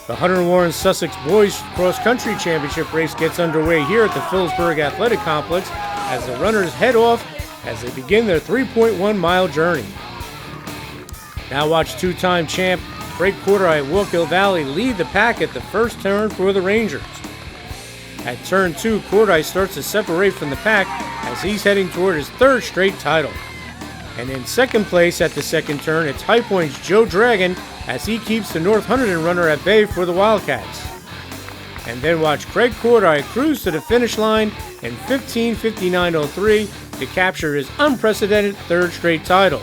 The Hunter Warren Sussex Boys Cross Country Championship race gets underway here at the Phillipsburg Athletic Complex as the runners head off as they begin their 3.1-mile journey. Now watch two-time champ Craig Corcoran at Wallkill Valley lead the pack at the first turn for the Rangers. At turn 2, Corcoran starts to separate from the pack as he's heading toward his third straight title. And in second place at the second turn, it's High Point's Joe Dragon as he keeps the North Hunterdon runner at bay for the Wildcats. And then watch Craig Corcoran cruise to the finish line in 15:59.03 to capture his unprecedented third straight title.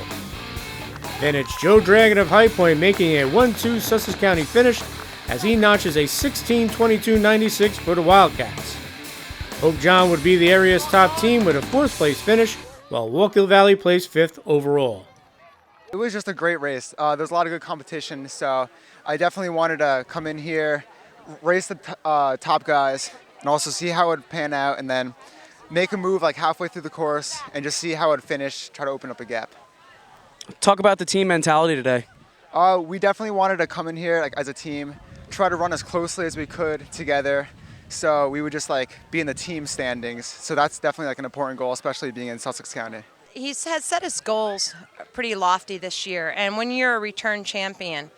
Then it's Joe Dragon of High Point making a 1-2 Sussex County finish as he notches a 16:22.96 for the Wildcats. Hope John would be the area's top team with a fourth place finish, while Wallkill Valley placed fifth overall. It was just a great race. There's a lot of good competition, so I definitely wanted to come in here, race the top guys, and also see how it would pan out, and then make a move like halfway through the course and just see how it would finish, try to open up a gap. Talk about the team mentality today. We definitely wanted to come in here as a team, try to run as closely as we could together, so we would just be in the team standings. So that's definitely an important goal, especially being in Sussex County. He has set his goals pretty lofty this year, and when you're a return champion,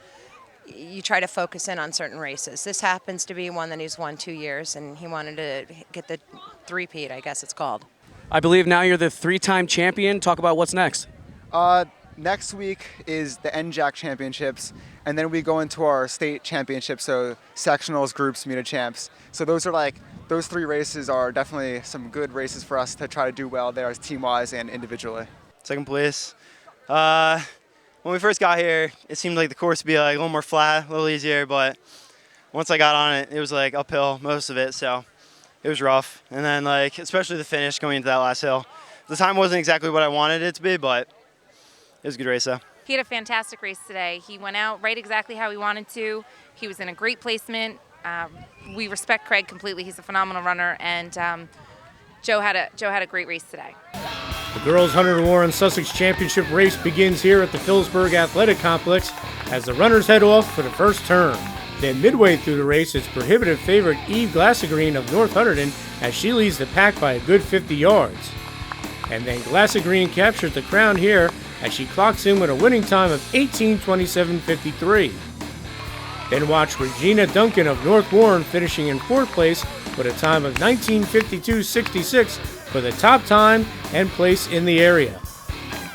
you try to focus in on certain races. This happens to be one that he's won 2 years, and he wanted to get the three-peat, I guess it's called. I believe now you're the three-time champion. Talk about what's next. Next week is the NJAC Championships, and then we go into our state championships, so sectionals, groups, meet champs. So those are those three races are definitely some good races for us to try to do well there as team-wise and individually. Second place. When we first got here, it seemed like the course would be a little more flat, a little easier, but once I got on it, it was uphill most of it, so it was rough. And then especially the finish going into that last hill. The time wasn't exactly what I wanted it to be, but it was a good race though. He had a fantastic race today. He went out right exactly how he wanted to. He was in a great placement. We respect Craig completely. He's a phenomenal runner, and Joe had a great race today. The girls' Hunter Warren Sussex Championship race begins here at the Phillipsburg Athletic Complex as the runners head off for the first turn. Then midway through the race, it's prohibitive favorite Eve Glassagreen of North Hunterdon as she leads the pack by a good 50 yards. And then Glassagreen captures the crown here as she clocks in with a winning time of 18:27.53. Then watch Regina Duncan of North Warren finishing in fourth place with a time of 19:52.66 for the top time and place in the area.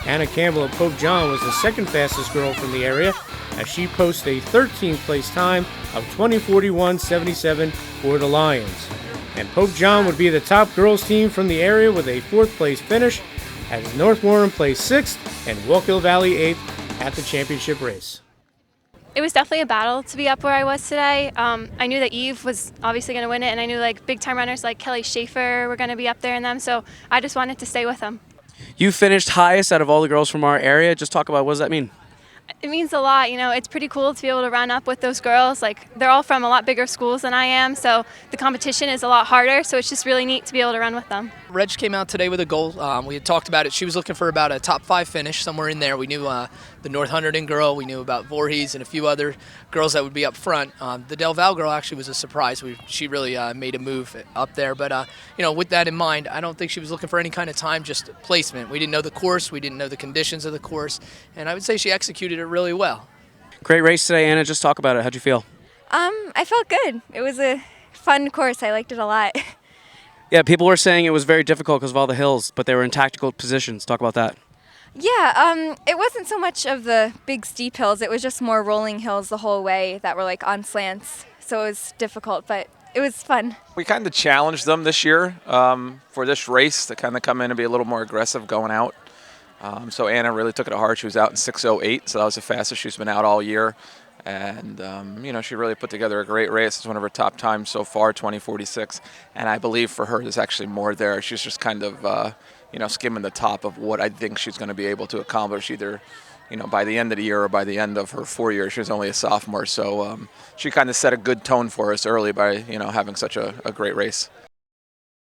Anna Campbell of Pope John was the second fastest girl from the area as she posts a 13th place time of 20:41.77 for the Lions. And Pope John would be the top girls team from the area with a fourth place finish as North Warren placed sixth and Wallkill Valley eighth at the championship race. It was definitely a battle to be up where I was today. I knew that Eve was obviously going to win it, and I knew big time runners like Kelly Schaefer were going to be up there in them, so I just wanted to stay with them. You finished highest out of all the girls from our area. Just talk about what does that mean? It means a lot. It's pretty cool to be able to run up with those girls. They're all from a lot bigger schools than I am, so the competition is a lot harder, so it's just really neat to be able to run with them. Reg came out today with a goal. We had talked about it. She was looking for about a top 5 finish, somewhere in there. We knew the North Hunterdon girl. We knew about Voorhees and a few other girls that would be up front. The Del Val girl actually was a surprise. She really made a move up there. But, with that in mind, I don't think she was looking for any kind of time, just placement. We didn't know the course. We didn't know the conditions of the course. And I would say she executed it really well. Great race today, Anna. Just talk about it. How'd you feel? I felt good. It was a fun course. I liked it a lot. Yeah, people were saying it was very difficult because of all the hills, but they were in tactical positions. Talk about that. Yeah, it wasn't so much of the big steep hills. It was just more rolling hills the whole way that were on slants. So it was difficult, but it was fun. We kind of challenged them this year for this race to kind of come in and be a little more aggressive going out. So Anna really took it to heart. She was out in 6:08, so that was the fastest she's been out all year. And, she really put together a great race. It's one of her top times so far, 20:46. And I believe for her, there's actually more there. She's just kind of, skimming the top of what I think she's going to be able to accomplish either, by the end of the year or by the end of her 4 years. She's only a sophomore. So she kind of set a good tone for us early by, having such a great race.